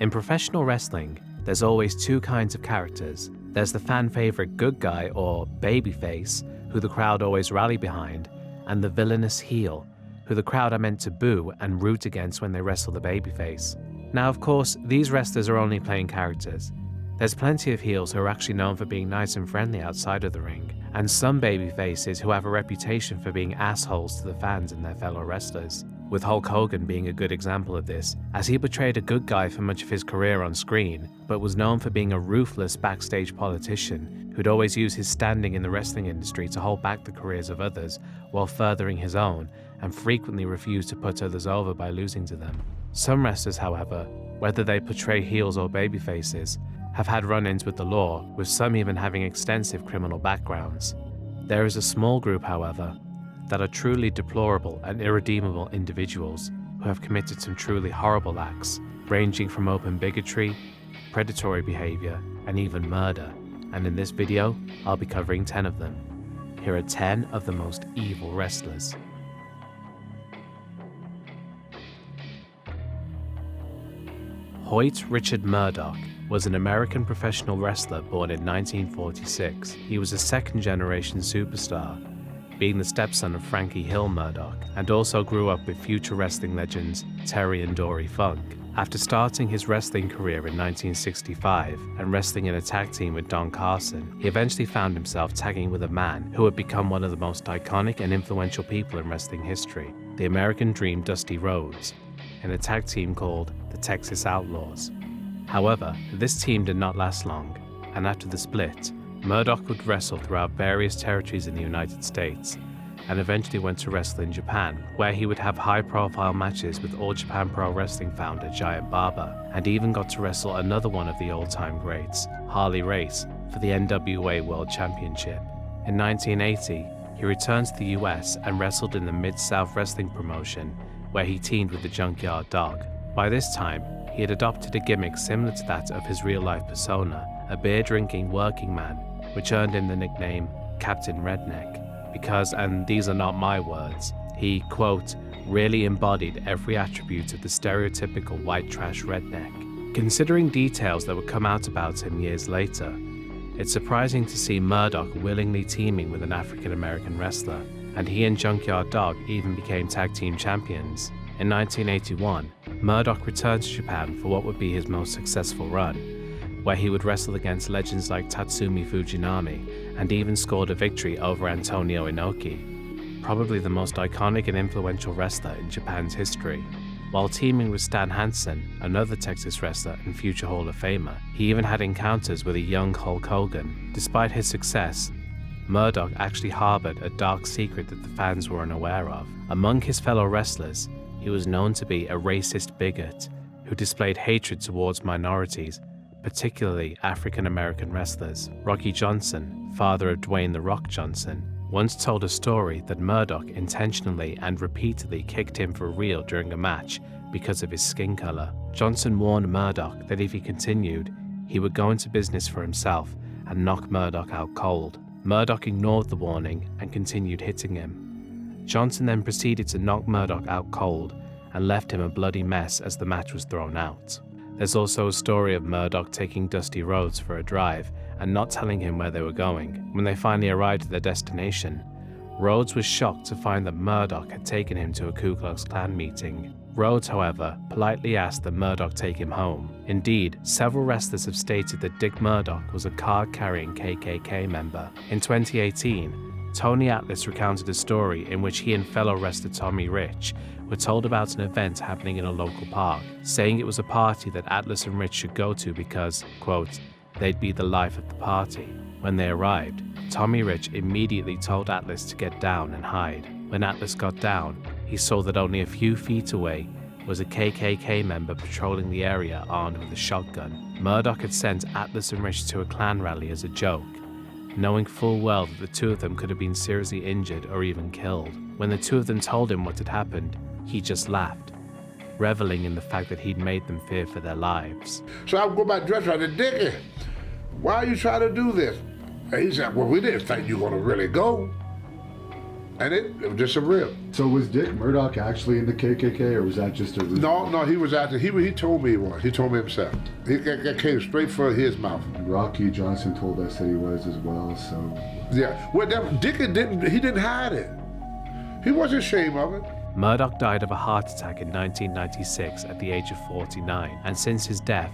In professional wrestling, there's always two kinds of characters. There's the fan favorite good guy or babyface, who the crowd always rally behind, and the villainous heel, who the crowd are meant to boo and root against when they wrestle the babyface. Now, of course, these wrestlers are only playing characters. There's plenty of heels who are actually known for being nice and friendly outside of the ring, and some babyfaces who have a reputation for being assholes to the fans and their fellow wrestlers, with Hulk Hogan being a good example of this, as he portrayed a good guy for much of his career on screen, but was known for being a ruthless backstage politician who'd always use his standing in the wrestling industry to hold back the careers of others while furthering his own, and frequently refused to put others over by losing to them. Some wrestlers, however, whether they portray heels or babyfaces, have had run-ins with the law, with some even having extensive criminal backgrounds. There is a small group, however, that are truly deplorable and irredeemable individuals who have committed some truly horrible acts, ranging from open bigotry, predatory behavior, and even murder. And in this video, I'll be covering 10 of them. Here are 10 of the most evil wrestlers. Hoyt Richard Murdoch was an American professional wrestler born in 1946. He was a second-generation superstar, being the stepson of Frankie Hill Murdoch, and also grew up with future wrestling legends Terry and Dory Funk. After starting his wrestling career in 1965 and wrestling in a tag team with Don Carson, he eventually found himself tagging with a man who had become one of the most iconic and influential people in wrestling history, the American Dream Dusty Rhodes, in a tag team called the Texas Outlaws. However, this team did not last long, and after the split, Murdoch would wrestle throughout various territories in the United States, and eventually went to wrestle in Japan, where he would have high-profile matches with All Japan Pro Wrestling founder Giant Baba, and even got to wrestle another one of the all-time greats, Harley Race, for the NWA World Championship. In 1980, he returned to the US and wrestled in the Mid-South Wrestling promotion, where he teamed with the Junkyard Dog. By this time, he had adopted a gimmick similar to that of his real-life persona, a beer-drinking working man, which earned him the nickname Captain Redneck, because, and these are not my words, he, quote, really embodied every attribute of the stereotypical white trash redneck. Considering details that would come out about him years later, it's surprising to see Murdoch willingly teaming with an African-American wrestler, and he and Junkyard Dog even became tag team champions. In 1981, Murdoch returned to Japan for what would be his most successful run, where he would wrestle against legends like Tatsumi Fujinami and even scored a victory over Antonio Inoki, probably the most iconic and influential wrestler in Japan's history. While teaming with Stan Hansen, another Texas wrestler and future Hall of Famer, he even had encounters with a young Hulk Hogan. Despite his success, Murdoch actually harbored a dark secret that the fans were unaware of. Among his fellow wrestlers, he was known to be a racist bigot who displayed hatred towards minorities, particularly African-American wrestlers. Rocky Johnson, father of Dwayne "The Rock" Johnson, once told a story that Murdoch intentionally and repeatedly kicked him for real during a match because of his skin color. Johnson warned Murdoch that if he continued, he would go into business for himself and knock Murdoch out cold. Murdoch ignored the warning and continued hitting him. Johnson then proceeded to knock Murdoch out cold and left him a bloody mess as the match was thrown out. There's also a story of Murdoch taking Dusty Rhodes for a drive and not telling him where they were going. When they finally arrived at their destination, Rhodes was shocked to find that Murdoch had taken him to a Ku Klux Klan meeting. Rhodes, however, politely asked that Murdoch take him home. Indeed, several wrestlers have stated that Dick Murdoch was a card-carrying KKK member. In 2018, Tony Atlas recounted a story in which he and fellow wrestler Tommy Rich were told about an event happening in a local park, saying it was a party that Atlas and Rich should go to because, quote, they'd be the life of the party. When they arrived, Tommy Rich immediately told Atlas to get down and hide. When Atlas got down, he saw that only a few feet away was a KKK member patrolling the area armed with a shotgun. Murdoch had sent Atlas and Rich to a Klan rally as a joke, knowing full well that the two of them could have been seriously injured or even killed. When the two of them told him what had happened, he just laughed, reveling in the fact that he'd made them fear for their lives. So I would go back dressed like a Dickie. Why are you trying to do this? And he said, well, we didn't think you were going to really go. And it was just a rip. So was Dick Murdoch actually in the KKK, or was that just a rumor? No, he was out there. He told me he was. He told me himself. That came straight from his mouth. Rocky Johnson told us that he was as well, so... Yeah, well, Dick didn't hide it. He wasn't ashamed of it. Murdoch died of a heart attack in 1996 at the age of 49, and since his death,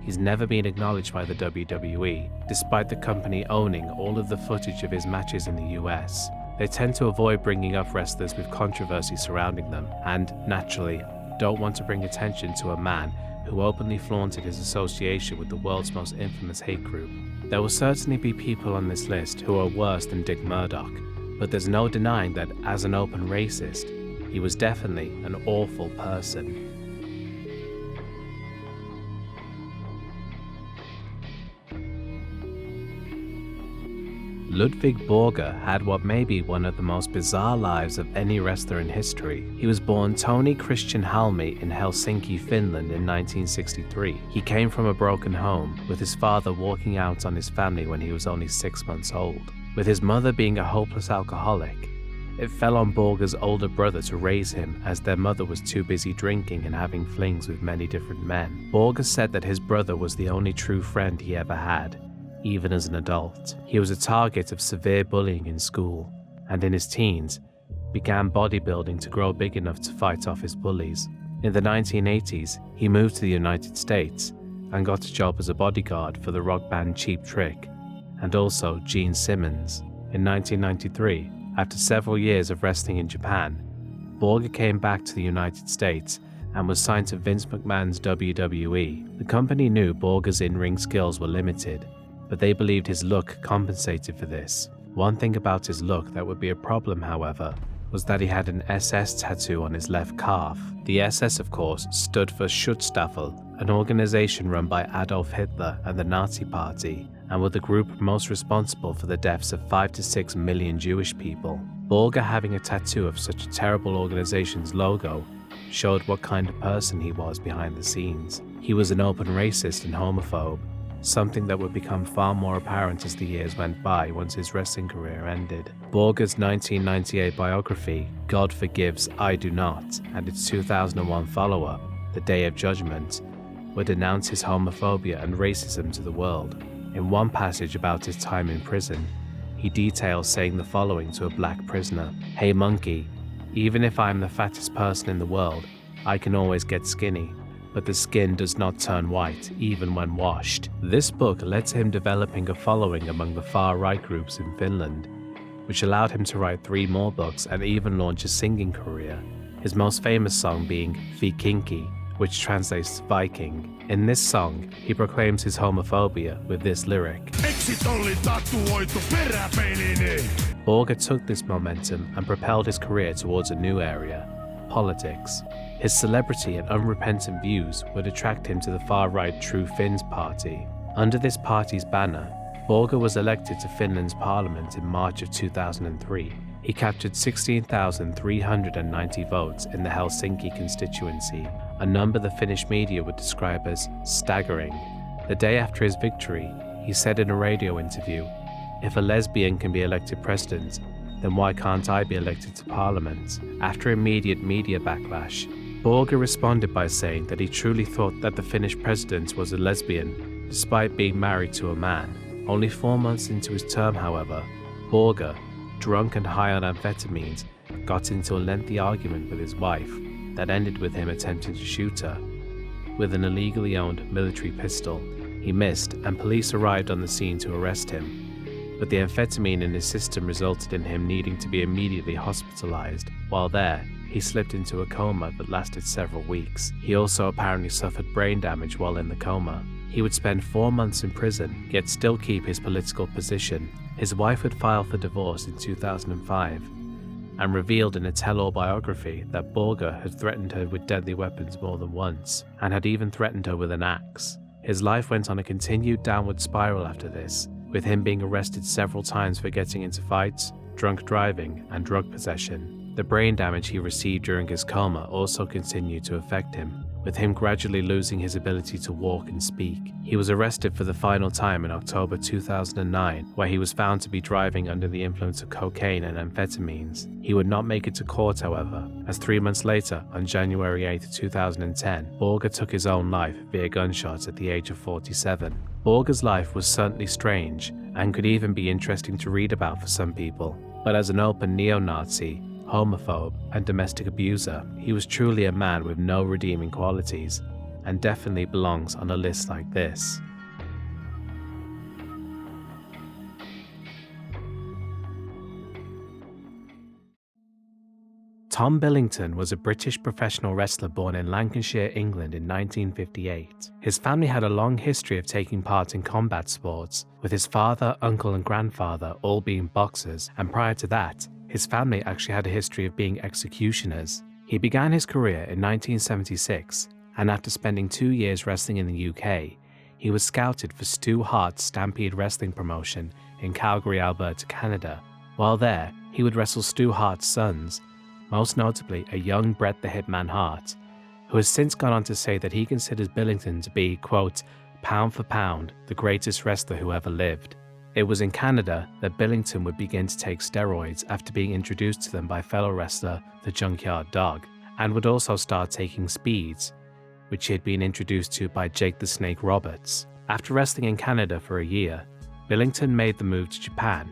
he's never been acknowledged by the WWE, despite the company owning all of the footage of his matches in the US. They tend to avoid bringing up wrestlers with controversy surrounding them, and, naturally, don't want to bring attention to a man who openly flaunted his association with the world's most infamous hate group. There will certainly be people on this list who are worse than Dick Murdoch, but there's no denying that as an open racist, he was definitely an awful person. Ludvig Borga had what may be one of the most bizarre lives of any wrestler in history. He was born Tony Christian Halmi in Helsinki, Finland in 1963. He came from a broken home, with his father walking out on his family when he was only 6 months old. With his mother being a hopeless alcoholic, it fell on Borga's older brother to raise him, as their mother was too busy drinking and having flings with many different men. Borga said that his brother was the only true friend he ever had, even as an adult. He was a target of severe bullying in school, and in his teens, began bodybuilding to grow big enough to fight off his bullies. In the 1980s, he moved to the United States and got a job as a bodyguard for the rock band Cheap Trick, and also Gene Simmons. In 1993, after several years of wrestling in Japan, Borga came back to the United States and was signed to Vince McMahon's WWE. The company knew Borga's in-ring skills were limited, but they believed his look compensated for this. One thing about his look that would be a problem, however, was that he had an SS tattoo on his left calf. The SS, of course, stood for Schutzstaffel, an organization run by Adolf Hitler and the Nazi Party, and were the group most responsible for the deaths of 5 to 6 million Jewish people. Borga having a tattoo of such a terrible organization's logo showed what kind of person he was behind the scenes. He was an open racist and homophobe, something that would become far more apparent as the years went by once his wrestling career ended. Borga's 1998 biography, God Forgives, I Do Not, and its 2001 follow-up, The Day of Judgment, would denounce his homophobia and racism to the world. In one passage about his time in prison, he details saying the following to a black prisoner: "Hey monkey, even if I'm the fattest person in the world, I can always get skinny, but the skin does not turn white, even when washed." This book led to him developing a following among the far-right groups in Finland, which allowed him to write 3 more books and even launch a singing career, his most famous song being Vikinki, which translates to Viking. In this song, he proclaims his homophobia with this lyric: Borga took this momentum and propelled his career towards a new area, politics. His celebrity and unrepentant views would attract him to the far-right True Finns party. Under this party's banner, Borga was elected to Finland's parliament in March of 2003. He captured 16,390 votes in the Helsinki constituency, a number the Finnish media would describe as staggering. The day after his victory, he said in a radio interview, "If a lesbian can be elected president, then why can't I be elected to parliament?" After immediate media backlash, Borga responded by saying that he truly thought that the Finnish president was a lesbian, despite being married to a man. Only 4 months into his term, however, Borga, drunk and high on amphetamines, got into a lengthy argument with his wife that ended with him attempting to shoot her. With an illegally owned military pistol, he missed, and police arrived on the scene to arrest him. But the amphetamine in his system resulted in him needing to be immediately hospitalized. While there, he slipped into a coma that lasted several weeks. He also apparently suffered brain damage while in the coma. He would spend 4 months in prison, yet still keep his political position. His wife would file for divorce in 2005, and revealed in a tell-all biography that Borga had threatened her with deadly weapons more than once, and had even threatened her with an axe. His life went on a continued downward spiral after this, with him being arrested several times for getting into fights, drunk driving, and drug possession. The brain damage he received during his coma also continued to affect him. with him gradually losing his ability to walk and speak. He was arrested for the final time in October 2009, where he was found to be driving under the influence of cocaine and amphetamines. He would not make it to court, however, as 3 months later, on January 8, 2010, Borga took his own life via gunshots at the age of 47. Borga's life was certainly strange and could even be interesting to read about for some people, but as an open neo-Nazi, homophobe, and domestic abuser, he was truly a man with no redeeming qualities, and definitely belongs on a list like this. Tom Billington was a British professional wrestler born in Lancashire, England in 1958. His family had a long history of taking part in combat sports, with his father, uncle, and grandfather all being boxers, and prior to that, his family actually had a history of being executioners. He began his career in 1976, and after spending 2 years wrestling in the UK, he was scouted for Stu Hart's Stampede Wrestling promotion in Calgary, Alberta, Canada. While there, he would wrestle Stu Hart's sons, most notably a young Bret the Hitman Hart, who has since gone on to say that he considers Billington to be, quote, pound for pound, the greatest wrestler who ever lived. It was in Canada that Billington would begin to take steroids after being introduced to them by fellow wrestler the Junkyard Dog, and would also start taking speeds, which he had been introduced to by Jake the Snake Roberts. After wrestling in Canada for a year, Billington made the move to Japan.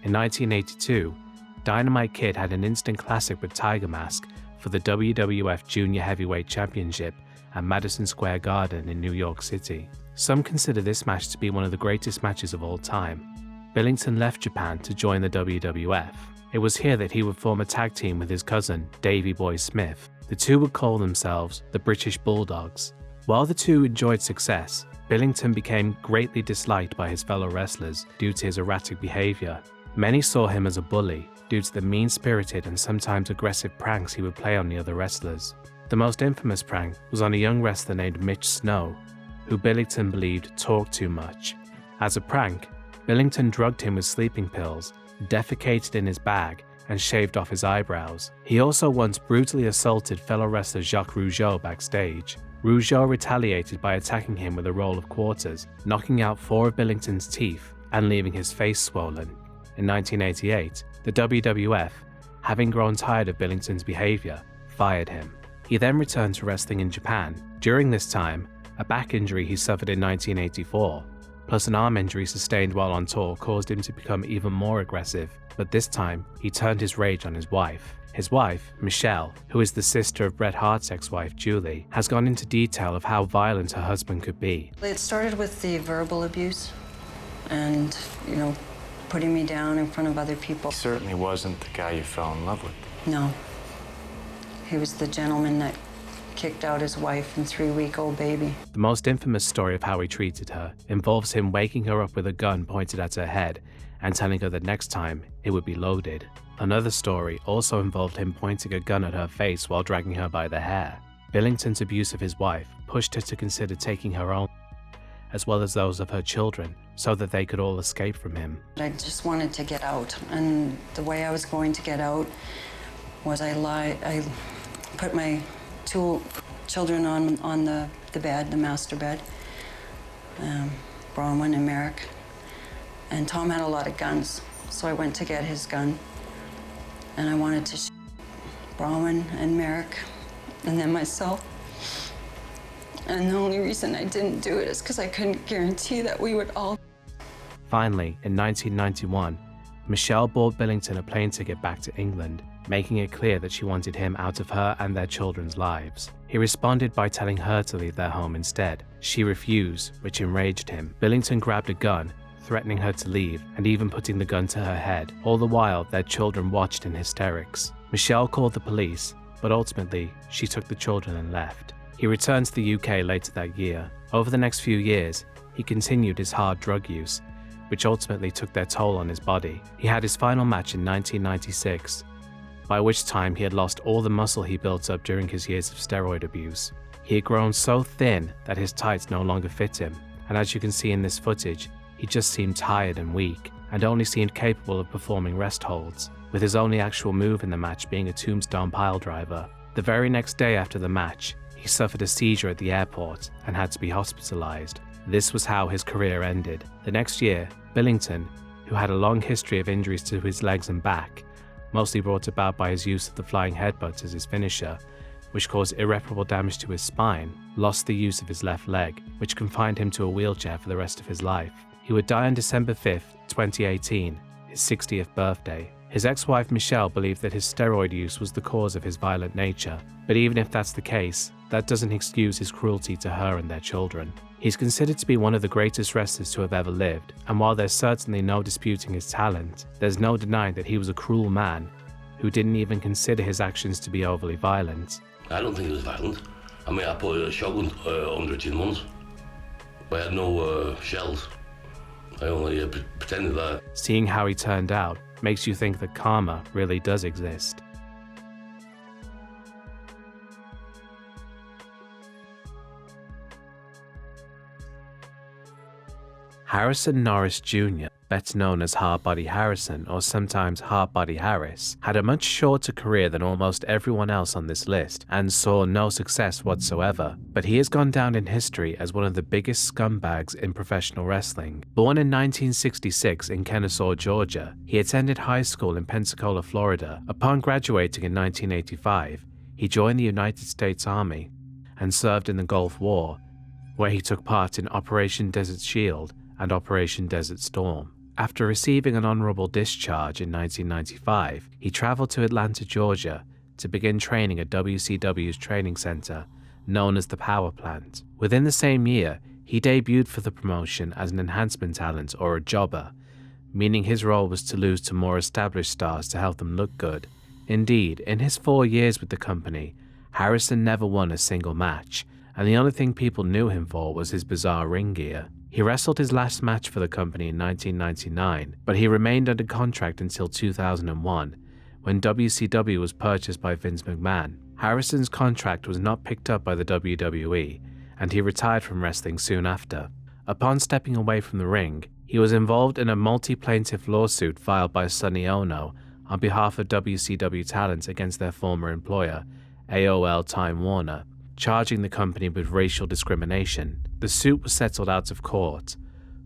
In 1982, Dynamite Kid had an instant classic with Tiger Mask for the WWF Junior Heavyweight Championship at Madison Square Garden in New York City. Some consider this match to be one of the greatest matches of all time. Billington left Japan to join the WWF. It was here that he would form a tag team with his cousin, Davey Boy Smith. The two would call themselves the British Bulldogs. While the two enjoyed success, Billington became greatly disliked by his fellow wrestlers due to his erratic behavior. Many saw him as a bully due to the mean-spirited and sometimes aggressive pranks he would play on the other wrestlers. The most infamous prank was on a young wrestler named Mitch Snow, who Billington believed talked too much. As a prank, Billington drugged him with sleeping pills, defecated in his bag, and shaved off his eyebrows. He also once brutally assaulted fellow wrestler Jacques Rougeau backstage. Rougeau retaliated by attacking him with a roll of quarters, knocking out 4 of Billington's teeth and leaving his face swollen. In 1988, the WWF, having grown tired of Billington's behavior, fired him. He then returned to wrestling in Japan. During this time, a back injury he suffered in 1984, plus an arm injury sustained while on tour caused him to become even more aggressive, but this time, he turned his rage on his wife. His wife, Michelle, who is the sister of Bret Hart's ex-wife, Julie, has gone into detail of how violent her husband could be. It started with the verbal abuse and, putting me down in front of other people. He certainly wasn't the guy you fell in love with. No. He was the gentleman that kicked out his wife and 3-week-old baby. The most infamous story of how he treated her involves him waking her up with a gun pointed at her head and telling her that next time it would be loaded. Another story also involved him pointing a gun at her face while dragging her by the hair. Billington's abuse of his wife pushed her to consider taking her own, as well as those of her children, so that they could all escape from him. I just wanted to get out, and the way I was going to get out was I put my 2 children on the bed, the master bed, Bronwyn and Merrick. And Tom had a lot of guns, so I went to get his gun. And I wanted to shoot Bronwyn and Merrick, and then myself. And the only reason I didn't do it is because I couldn't guarantee that we would all. Finally, in 1991, Michelle bought Billington a plane ticket back to England, making it clear that she wanted him out of her and their children's lives. He responded by telling her to leave their home instead. She refused, which enraged him. Billington grabbed a gun, threatening her to leave and even putting the gun to her head. All the while, their children watched in hysterics. Michelle called the police, but ultimately, she took the children and left. He returned to the UK later that year. Over the next few years, he continued his hard drug use, which ultimately took their toll on his body. He had his final match in 1996, by which time he had lost all the muscle he built up during his years of steroid abuse. He had grown so thin that his tights no longer fit him, and as you can see in this footage, he just seemed tired and weak, and only seemed capable of performing rest holds, with his only actual move in the match being a tombstone piledriver. The very next day after the match, he he suffered a seizure at the airport and had to be hospitalized. This was how his career ended. The next year, Billington, who had a long history of injuries to his legs and back, mostly brought about by his use of the flying headbutt as his finisher, which caused irreparable damage to his spine, lost the use of his left leg, which confined him to a wheelchair for the rest of his life. He would die on December 5, 2018, his 60th birthday. His ex-wife Michelle believed that his steroid use was the cause of his violent nature, but even if that's the case, that doesn't excuse his cruelty to her and their children. He's considered to be one of the greatest wrestlers to have ever lived, and while there's certainly no disputing his talent, there's no denying that he was a cruel man who didn't even consider his actions to be overly violent. I don't think it was violent. I mean, I put a shotgun under it in once, but I had no shells. I only pretended that. Seeing how he turned out makes you think that karma really does exist. Harrison Norris Jr., better known as Hardbody Harrison or sometimes Hardbody Harris, had a much shorter career than almost everyone else on this list and saw no success whatsoever, but he has gone down in history as one of the biggest scumbags in professional wrestling. Born in 1966 in Kennesaw, Georgia, he attended high school in Pensacola, Florida. Upon graduating in 1985, he joined the United States Army and served in the Gulf War, where he took part in Operation Desert Shield and Operation Desert Storm. After receiving an honorable discharge in 1995, he traveled to Atlanta, Georgia to begin training at WCW's training center, known as the Power Plant. Within the same year, he debuted for the promotion as an enhancement talent or a jobber, meaning his role was to lose to more established stars to help them look good. Indeed, in his 4 years with the company, Harrison never won a single match, and the only thing people knew him for was his bizarre ring gear. He wrestled his last match for the company in 1999, but he remained under contract until 2001, when WCW was purchased by Vince McMahon. Harrison's contract was not picked up by the WWE, and he retired from wrestling soon after. Upon stepping away from the ring, he was involved in a multi-plaintiff lawsuit filed by Sonny Ono on behalf of WCW talent against their former employer, AOL Time Warner, charging the company with racial discrimination. The suit was settled out of court,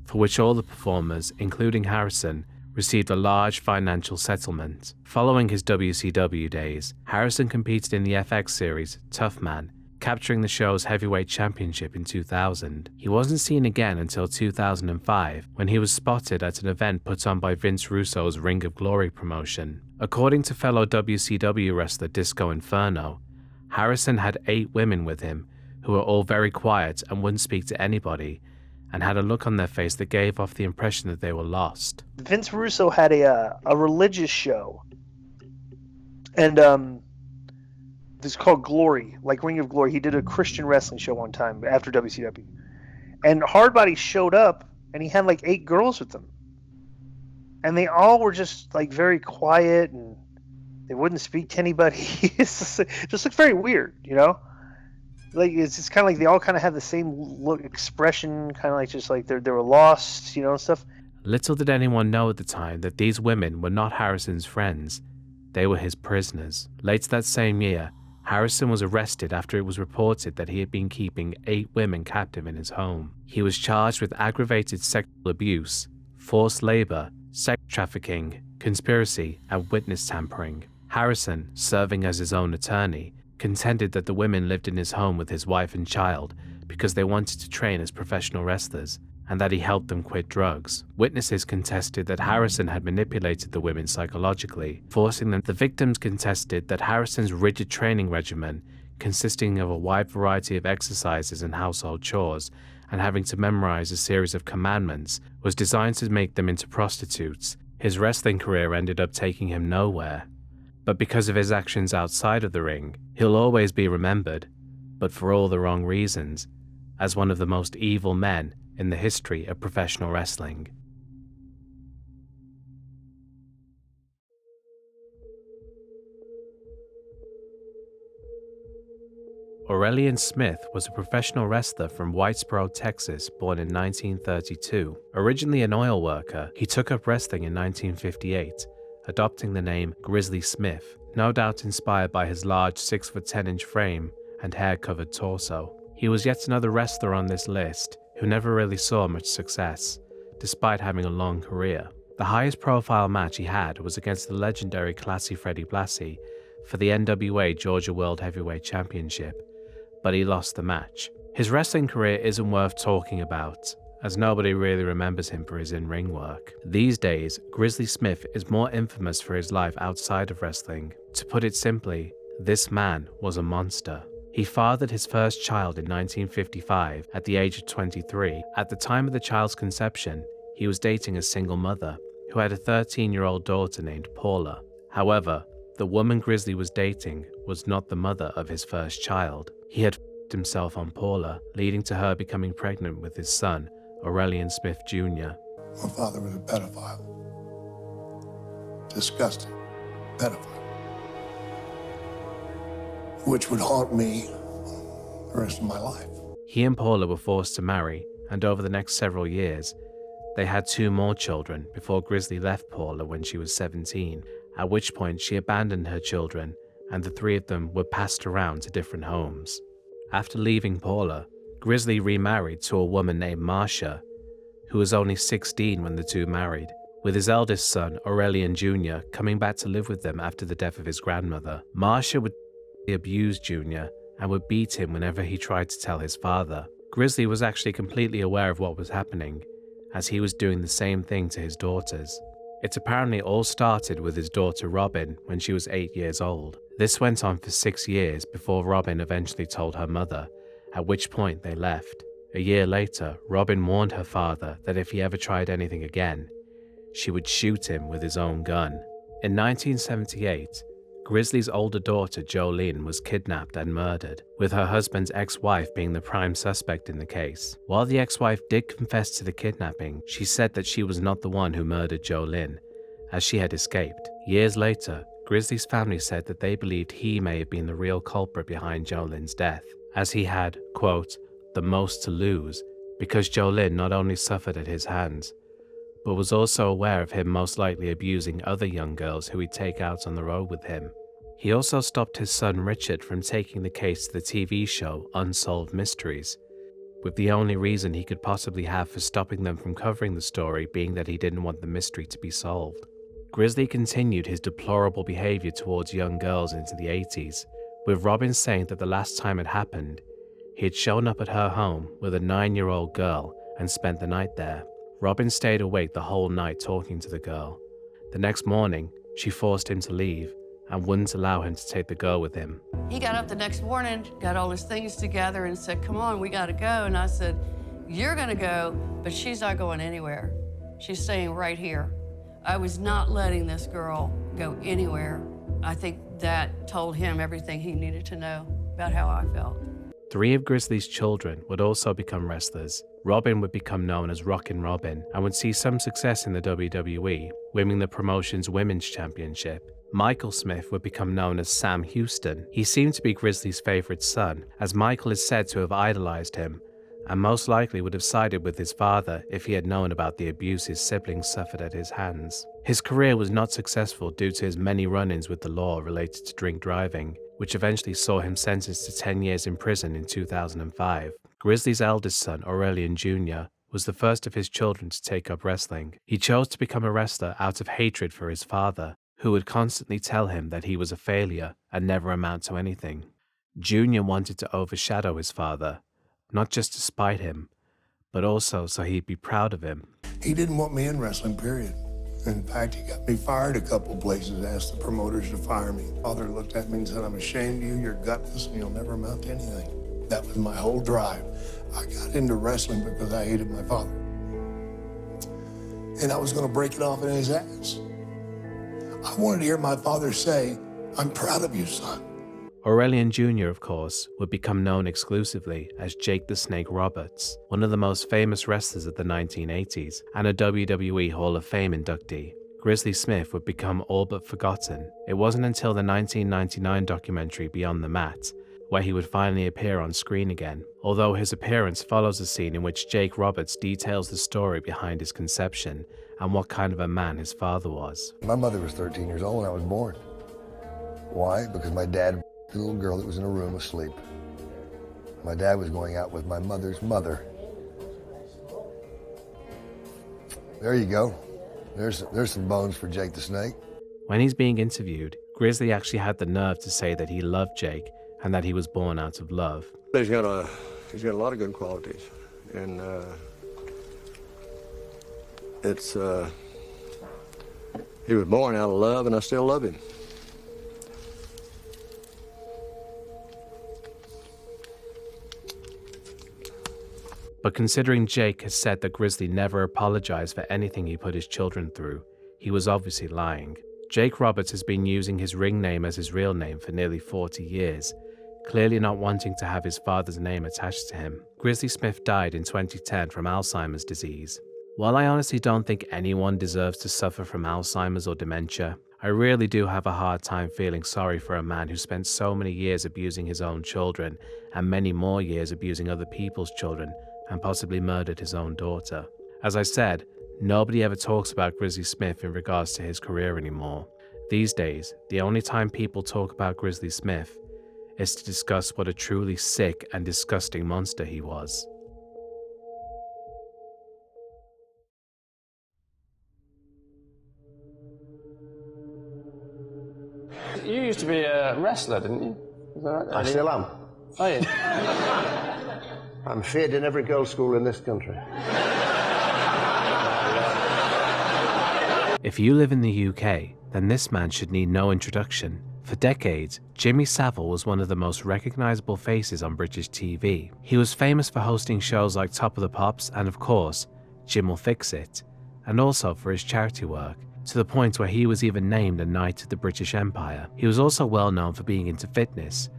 for which all the performers, including Harrison, received a large financial settlement. Following his WCW days, Harrison competed in the FX series Tough Man, capturing the show's heavyweight championship in 2000. He wasn't seen again until 2005, when he was spotted at an event put on by Vince Russo's Ring of Glory promotion. According to fellow WCW wrestler Disco Inferno, Harrison had 8 women with him, who were all very quiet and wouldn't speak to anybody, and had a look on their face that gave off the impression that they were lost. Vince Russo had a religious show, and it's called Glory, like Ring of Glory. He did a Christian wrestling show one time after WCW, and Hardbody showed up, and he had like 8 girls with him, and they all were just like very quiet, and they wouldn't speak to anybody. It just looked very weird, you know. Like it's just kind of like they all kind of had the same look, expression, kind of like just like they were lost, you know, and stuff. Little did anyone know at the time that these women were not Harrison's friends. They were his prisoners. Later that same year, Harrison was arrested after it was reported that he had been keeping 8 women captive in his home. He was charged with aggravated sexual abuse, forced labor, sex trafficking, conspiracy, and witness tampering. Harrison, serving as his own attorney, contended that the women lived in his home with his wife and child because they wanted to train as professional wrestlers, and that he helped them quit drugs. Witnesses contested that Harrison had manipulated the women psychologically, forcing them. The victims contested that Harrison's rigid training regimen, consisting of a wide variety of exercises and household chores, and having to memorize a series of commandments, was designed to make them into prostitutes. His wrestling career ended up taking him nowhere. But because of his actions outside of the ring, he'll always be remembered, but for all the wrong reasons, as one of the most evil men in the history of professional wrestling. Aurelian Smith was a professional wrestler from Whitesboro, Texas, born in 1932. Originally an oil worker, he took up wrestling in 1958, adopting the name Grizzly Smith, no doubt inspired by his large 6'10" frame and hair-covered torso. He was yet another wrestler on this list who never really saw much success, despite having a long career. The highest profile match he had was against the legendary Classy Freddie Blassie for the NWA Georgia World Heavyweight Championship, but he lost the match. His wrestling career isn't worth talking about, as nobody really remembers him for his in-ring work. These days, Grizzly Smith is more infamous for his life outside of wrestling. To put it simply, this man was a monster. He fathered his first child in 1955 at the age of 23. At the time of the child's conception, he was dating a single mother who had a 13-year-old daughter named Paula. However, the woman Grizzly was dating was not the mother of his first child. He had f***ed himself on Paula, leading to her becoming pregnant with his son, Aurelian Smith Jr. My father was a pedophile. Disgusting pedophile. Which would haunt me the rest of my life. He and Paula were forced to marry, and over the next several years, they had 2 more children before Grizzly left Paula when she was 17, at which point she abandoned her children, and the 3 of them were passed around to different homes. After leaving Paula, Grizzly remarried to a woman named Marcia, who was only 16 when the 2 married, with his eldest son, Aurelian Jr., coming back to live with them after the death of his grandmother. Marcia would abuse Jr. and would beat him whenever he tried to tell his father. Grizzly was actually completely aware of what was happening, as he was doing the same thing to his daughters. It apparently all started with his daughter Robin when she was 8 years old. This went on for 6 years before Robin eventually told her mother, at which point they left. A year later, Robin warned her father that if he ever tried anything again, she would shoot him with his own gun. In 1978, Grizzly's older daughter Jolene was kidnapped and murdered, with her husband's ex-wife being the prime suspect in the case. While the ex-wife did confess to the kidnapping, she said that she was not the one who murdered Jolene, as she had escaped. Years later, Grizzly's family said that they believed he may have been the real culprit behind Jolene's death, as he had, quote, the most to lose, because Jolene not only suffered at his hands, but was also aware of him most likely abusing other young girls who he'd take out on the road with him. He also stopped his son Richard from taking the case to the TV show Unsolved Mysteries, with the only reason he could possibly have for stopping them from covering the story being that he didn't want the mystery to be solved. Grizzly continued his deplorable behavior towards young girls into the 80s, with Robin saying that the last time it happened, he had shown up at her home with a 9-year-old girl and spent the night there. Robin stayed awake the whole night talking to the girl. The next morning, she forced him to leave and wouldn't allow him to take the girl with him. He got up the next morning, got all his things together and said, come on, we gotta go. And I said, you're gonna go, but she's not going anywhere. She's staying right here. I was not letting this girl go anywhere. I think that told him everything he needed to know about how I felt. 3 of Grizzly's children would also become wrestlers. Robin would become known as Rockin' Robin and would see some success in the WWE, winning the promotion's Women's Championship. Michael Smith would become known as Sam Houston. He seemed to be Grizzly's favorite son, as Michael is said to have idolized him, and most likely would have sided with his father if he had known about the abuse his siblings suffered at his hands. His career was not successful due to his many run-ins with the law related to drink driving, which eventually saw him sentenced to 10 years in prison in 2005. Grizzly's eldest son, Aurelian Jr., was the first of his children to take up wrestling. He chose to become a wrestler out of hatred for his father, who would constantly tell him that he was a failure and never amount to anything. Junior wanted to overshadow his father, not just to spite him, but also so he'd be proud of him. He didn't want me in wrestling, period. In fact, he got me fired a couple places, asked the promoters to fire me. Father looked at me and said, I'm ashamed of you, you're gutless, and you'll never amount to anything. That was my whole drive. I got into wrestling because I hated my father. And I was gonna break it off in his ass. I wanted to hear my father say, I'm proud of you, son. Aurelian Jr., of course, would become known exclusively as Jake the Snake Roberts, one of the most famous wrestlers of the 1980s and a WWE Hall of Fame inductee. Grizzly Smith would become all but forgotten. It wasn't until the 1999 documentary Beyond the Mat where he would finally appear on screen again, although his appearance follows a scene in which Jake Roberts details the story behind his conception and what kind of a man his father was. My mother was 13 years old when I was born. Why? Because my dad The little girl that was in a room asleep. My dad was going out with my mother's mother. There you go. There's some bones for Jake the Snake. When he's being interviewed, Grizzly actually had the nerve to say that he loved Jake and that he was born out of love. He's got a lot of good qualities, and he was born out of love, and I still love him. But considering Jake has said that Grizzly never apologized for anything he put his children through, he was obviously lying. Jake Roberts has been using his ring name as his real name for nearly 40 years, clearly not wanting to have his father's name attached to him. Grizzly Smith died in 2010 from Alzheimer's disease. While I honestly don't think anyone deserves to suffer from Alzheimer's or dementia, I really do have a hard time feeling sorry for a man who spent so many years abusing his own children and many more years abusing other people's children and possibly murdered his own daughter. As I said, nobody ever talks about Grizzly Smith in regards to his career anymore. These days, the only time people talk about Grizzly Smith is to discuss what a truly sick and disgusting monster he was. You used to be a wrestler, didn't you? Is that right? I still am. Oh, yeah. I'm feared in every girls' school in this country. If you live in the UK, then this man should need no introduction. For decades, Jimmy Savile was one of the most recognisable faces on British TV. He was famous for hosting shows like Top of the Pops and, of course, Jim Will Fix It, and also for his charity work, to the point where he was even named a Knight of the British Empire. He was also well known for being into fitness,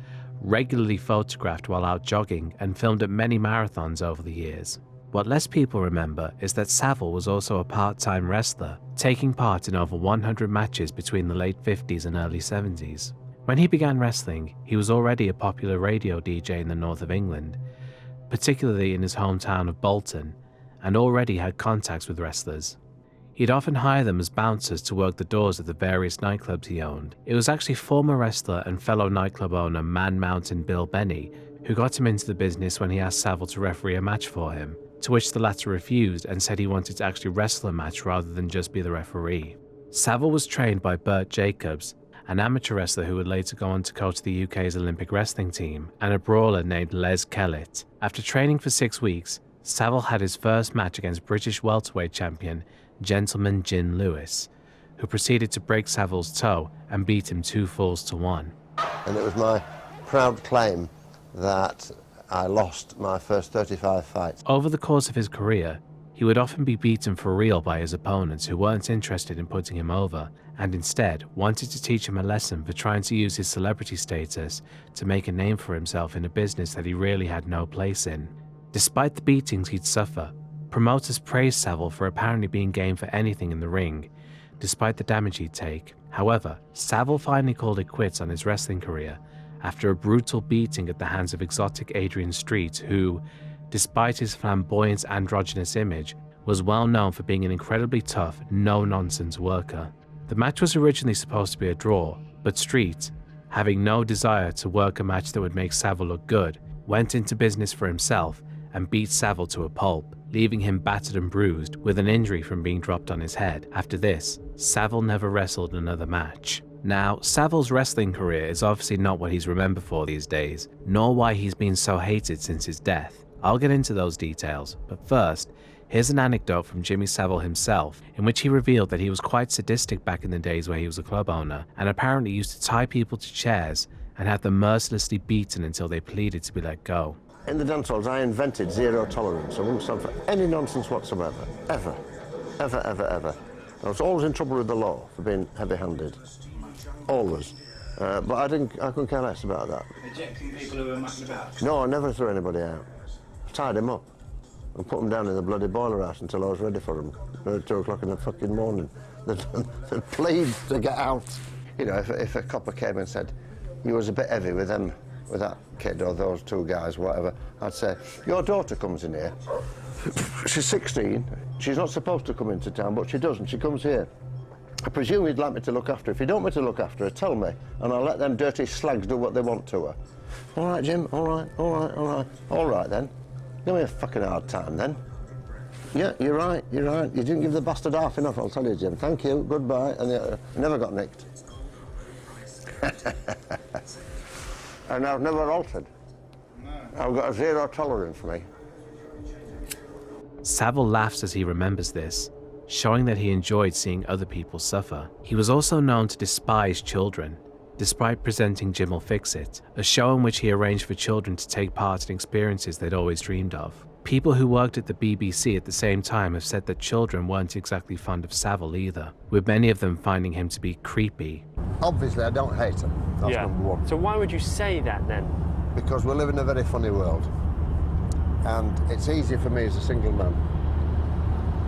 regularly photographed while out jogging, and filmed at many marathons over the years. What less people remember is that Savile was also a part-time wrestler, taking part in over 100 matches between the late 50s and early 70s. When he began wrestling, he was already a popular radio DJ in the north of England, particularly in his hometown of Bolton, and already had contacts with wrestlers. He'd often hire them as bouncers to work the doors of the various nightclubs he owned. It was actually former wrestler and fellow nightclub owner Man Mountain Bill Benny who got him into the business when he asked Savile to referee a match for him, to which the latter refused and said he wanted to actually wrestle a match rather than just be the referee. Savile was trained by Bert Jacobs, an amateur wrestler who would later go on to coach the UK's Olympic wrestling team, and a brawler named Les Kellett. After training for 6 weeks, Savile had his first match against British welterweight champion Gentleman Gin Lewis, who proceeded to break Savile's toe and beat him 2-1. And it was my proud claim that I lost my first 35 fights. Over the course of his career, he would often be beaten for real by his opponents who weren't interested in putting him over, and instead wanted to teach him a lesson for trying to use his celebrity status to make a name for himself in a business that he really had no place in. Despite the beatings he'd suffer, promoters praised Savile for apparently being game for anything in the ring, despite the damage he'd take. However, Savile finally called it quits on his wrestling career after a brutal beating at the hands of exotic Adrian Street, who, despite his flamboyant androgynous image, was well known for being an incredibly tough, no-nonsense worker. The match was originally supposed to be a draw, but Street, having no desire to work a match that would make Savile look good, went into business for himself and beat Savile to a pulp, leaving him battered and bruised with an injury from being dropped on his head. After this, Savile never wrestled another match. Now, Savile's wrestling career is obviously not what he's remembered for these days, nor why he's been so hated since his death. I'll get into those details, but first, here's an anecdote from Jimmy Savile himself, in which he revealed that he was quite sadistic back in the days where he was a club owner, and apparently used to tie people to chairs and have them mercilessly beaten until they pleaded to be let go. In the dance halls, I invented zero tolerance. I wouldn't stand for any nonsense whatsoever. Ever. Ever, ever, ever. I was always in trouble with the law for being heavy-handed. Always. But I couldn't care less about that. Ejecting people who were mucking about? No, I never threw anybody out. Tied them up and put them down in the bloody boiler house until I was ready for them. At 2 o'clock in the fucking morning. They'd plead to get out. You know, if a copper came and said, you was a bit heavy with them, with that kid or those 2 guys, whatever, I'd say, your daughter comes in here. She's 16. She's not supposed to come into town, but she does, and she comes here. I presume you'd like me to look after her. If you don't want me to look after her, tell me, and I'll let them dirty slags do what they want to her. All right, Jim, all right, all right, all right. All right, then. Give me a fucking hard time, then. Yeah, you're right, you're right. You didn't give the bastard half enough, I'll tell you, Jim. Thank you, goodbye. And never got nicked. And I've never altered. I've got a zero tolerance for me. Savile laughs as he remembers this, showing that he enjoyed seeing other people suffer. He was also known to despise children, despite presenting Jim'll Fix It, a show in which he arranged for children to take part in experiences they'd always dreamed of. People who worked at the BBC at the same time have said that children weren't exactly fond of Savile either, with many of them finding him to be creepy. Obviously, I don't hate him. That's number one. So why would you say that then? Because we live in a very funny world. And it's easy for me as a single man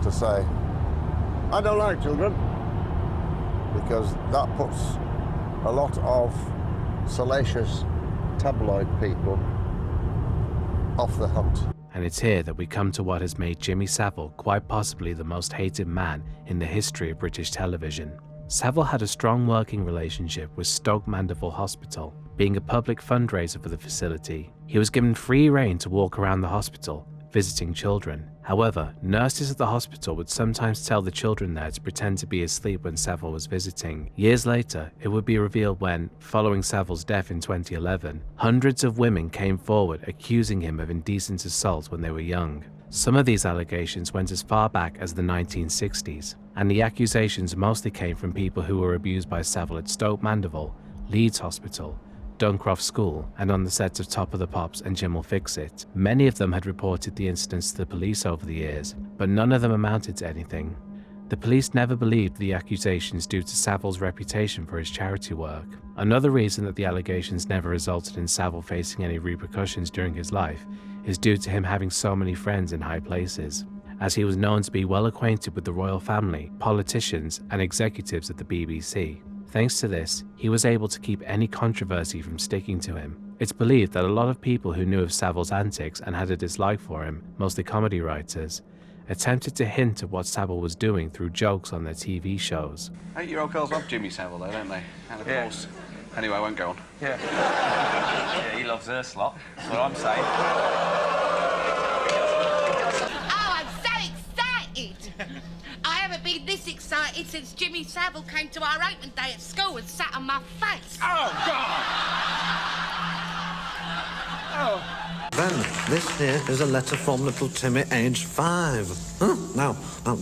to say, I don't like children, because that puts a lot of salacious tabloid people off the hunt. And it's here that we come to what has made Jimmy Savile quite possibly the most hated man in the history of British television. Savile had a strong working relationship with Stoke Mandeville Hospital, being a public fundraiser for the facility. He was given free rein to walk around the hospital, visiting children. However, nurses at the hospital would sometimes tell the children there to pretend to be asleep when Savile was visiting. Years later, it would be revealed when, following Savile's death in 2011, hundreds of women came forward accusing him of indecent assault when they were young. Some of these allegations went as far back as the 1960s, and the accusations mostly came from people who were abused by Savile at Stoke Mandeville, Leeds Hospital, Duncroft School, and on the sets of Top of the Pops and Jim'll Fix It. Many of them had reported the incidents to the police over the years, but none of them amounted to anything. The police never believed the accusations due to Savile's reputation for his charity work. Another reason that the allegations never resulted in Savile facing any repercussions during his life is due to him having so many friends in high places, as he was known to be well acquainted with the royal family, politicians, and executives at the BBC. Thanks to this, he was able to keep any controversy from sticking to him. It's believed that a lot of people who knew of Savile's antics and had a dislike for him, mostly comedy writers, attempted to hint at what Savile was doing through jokes on their TV shows. 8-year-old girls love Jimmy Savile, though, don't they? And of course. Anyway, I won't go on. Yeah. Yeah, he loves her slot. That's what I'm saying. Oh, I'm so excited! I haven't been this excited since Jimmy Savile came to our open day at school and sat on my face. Oh, God! Oh. Then, this here is a letter from little Timmy, aged 5. Now,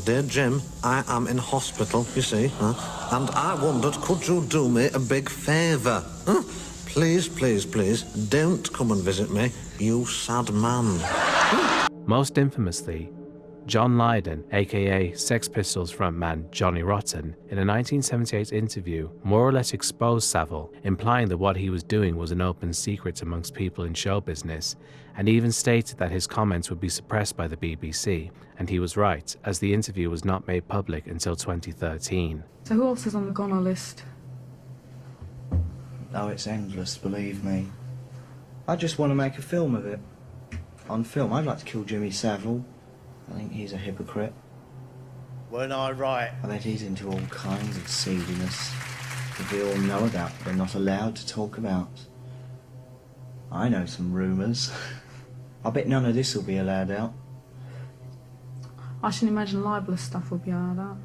dear Jim, I am in hospital, you see, and I wondered, could you do me a big favour? Please, please, please, don't come and visit me, you sad man. Most infamously, John Lydon, aka Sex Pistols frontman Johnny Rotten, in a 1978 interview more or less exposed Savile, implying that what he was doing was an open secret amongst people in show business, and even stated that his comments would be suppressed by the BBC, and he was right, as the interview was not made public until 2013. So who else is on the goner list? Oh, it's endless, believe me. I just want to make a film of it. On film, I'd like to kill Jimmy Savile. I think he's a hypocrite. Weren't I right? I bet he's into all kinds of seediness that we all know about, but are not allowed to talk about. I know some rumours. I bet none of this will be allowed out. I should imagine libelous stuff will be allowed out.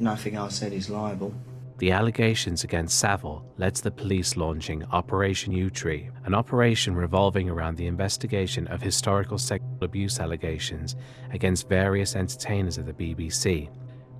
Nothing I said is liable. The allegations against Savile led to the police launching Operation U-Tree, an operation revolving around the investigation of historical sexual abuse allegations against various entertainers at the BBC,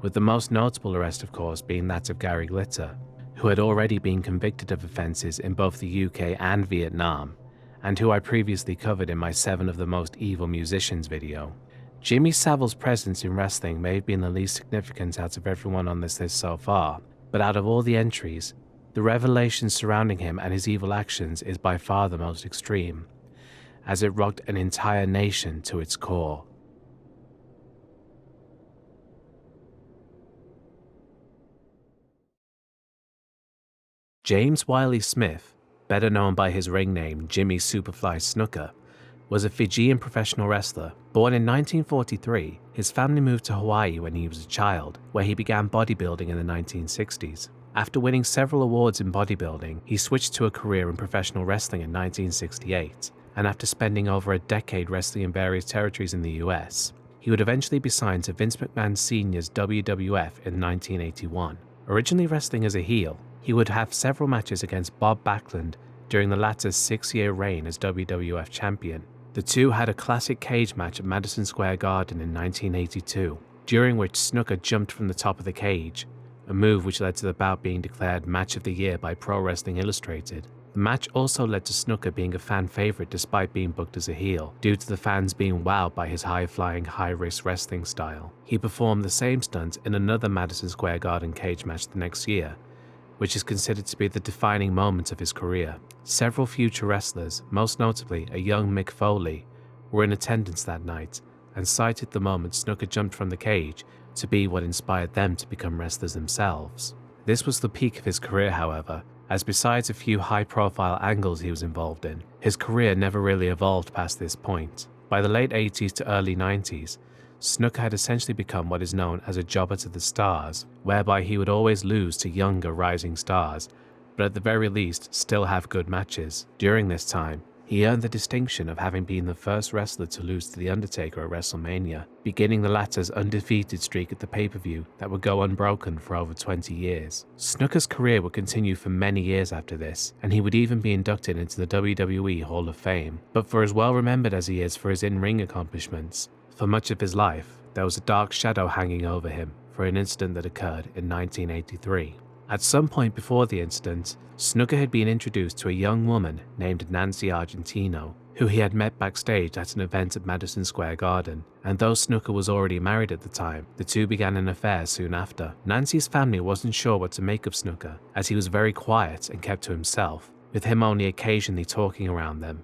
with the most notable arrest, of course, being that of Gary Glitter, who had already been convicted of offences in both the UK and Vietnam, and who I previously covered in my 7 of the Most Evil Musicians video. Jimmy Savile's presence in wrestling may have been the least significant out of everyone on this list so far, but out of all the entries, the revelation surrounding him and his evil actions is by far the most extreme, as it rocked an entire nation to its core. James Wiley Smith, better known by his ring name Jimmy Superfly Snuka, was a Fijian professional wrestler. Born in 1943, his family moved to Hawaii when he was a child, where he began bodybuilding in the 1960s. After winning several awards in bodybuilding, he switched to a career in professional wrestling in 1968, and after spending over a decade wrestling in various territories in the US, he would eventually be signed to Vince McMahon Sr.'s WWF in 1981. Originally wrestling as a heel, he would have several matches against Bob Backlund during the latter's 6-year reign as WWF champion. The two had a classic cage match at Madison Square Garden in 1982, during which Snuka jumped from the top of the cage, a move which led to the bout being declared Match of the Year by Pro Wrestling Illustrated. The match also led to Snuka being a fan favorite despite being booked as a heel, due to the fans being wowed by his high-flying, high-risk wrestling style. He performed the same stunt in another Madison Square Garden cage match the next year, which is considered to be the defining moment of his career. Several future wrestlers, most notably a young Mick Foley, were in attendance that night and cited the moment Snuka jumped from the cage to be what inspired them to become wrestlers themselves. This was the peak of his career, however, as besides a few high-profile angles he was involved in, his career never really evolved past this point. By the late 80s to early 90s, Snuka had essentially become what is known as a jobber to the stars, whereby he would always lose to younger rising stars, but at the very least still have good matches. During this time, he earned the distinction of having been the first wrestler to lose to The Undertaker at WrestleMania, beginning the latter's undefeated streak at the pay-per-view that would go unbroken for over 20 years. Snuka's career would continue for many years after this, and he would even be inducted into the WWE Hall of Fame. But for as well remembered as he is for his in-ring accomplishments, for much of his life, there was a dark shadow hanging over him for an incident that occurred in 1983. At some point before the incident, Snuka had been introduced to a young woman named Nancy Argentino, who he had met backstage at an event at Madison Square Garden, and though Snuka was already married at the time, the two began an affair soon after. Nancy's family wasn't sure what to make of Snuka, as he was very quiet and kept to himself, with him only occasionally talking around them,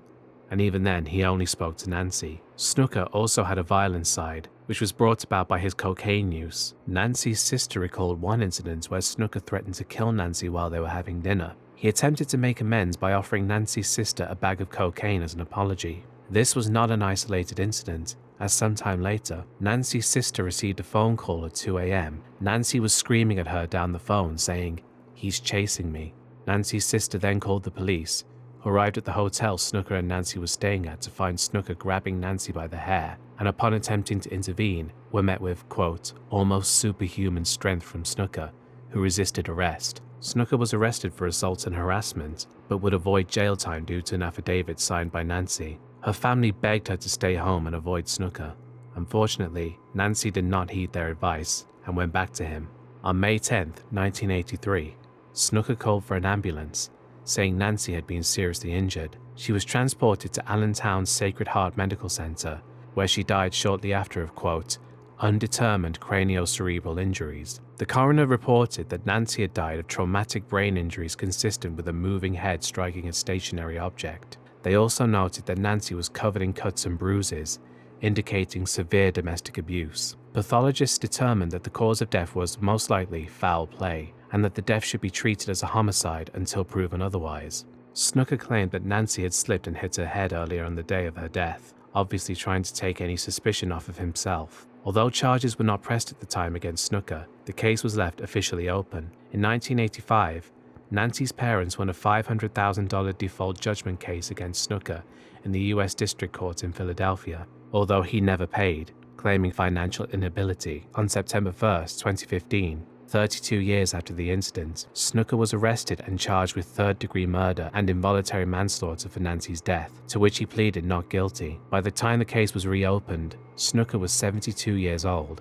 and even then he only spoke to Nancy. Snuka also had a violent side, which was brought about by his cocaine use. Nancy's sister recalled one incident where Snuka threatened to kill Nancy while they were having dinner. He attempted to make amends by offering Nancy's sister a bag of cocaine as an apology. This was not an isolated incident, as sometime later, Nancy's sister received a phone call at 2 a.m. Nancy was screaming at her down the phone saying, "He's chasing me." Nancy's sister then called the police, who arrived at the hotel Snuka and Nancy were staying at to find Snuka grabbing Nancy by the hair, and upon attempting to intervene, were met with, quote, almost superhuman strength from Snuka, who resisted arrest. Snuka was arrested for assault and harassment, but would avoid jail time due to an affidavit signed by Nancy. Her family begged her to stay home and avoid Snuka. Unfortunately, Nancy did not heed their advice and went back to him. On May 10, 1983, Snuka called for an ambulance, saying Nancy had been seriously injured. She was transported to Allentown's Sacred Heart Medical Center, where she died shortly after of, quote, undetermined craniocerebral injuries. The coroner reported that Nancy had died of traumatic brain injuries consistent with a moving head striking a stationary object. They also noted that Nancy was covered in cuts and bruises, indicating severe domestic abuse. Pathologists determined that the cause of death was most likely foul play, and that the death should be treated as a homicide until proven otherwise. Snuka claimed that Nancy had slipped and hit her head earlier on the day of her death, obviously trying to take any suspicion off of himself. Although charges were not pressed at the time against Snuka, the case was left officially open. In 1985, Nancy's parents won a $500,000 default judgment case against Snuka in the U.S. District Court in Philadelphia, although he never paid, claiming financial inability. On September 1, 2015, 32 years after the incident, Snuka was arrested and charged with third-degree murder and involuntary manslaughter for Nancy's death, to which he pleaded not guilty. By the time the case was reopened, Snuka was 72 years old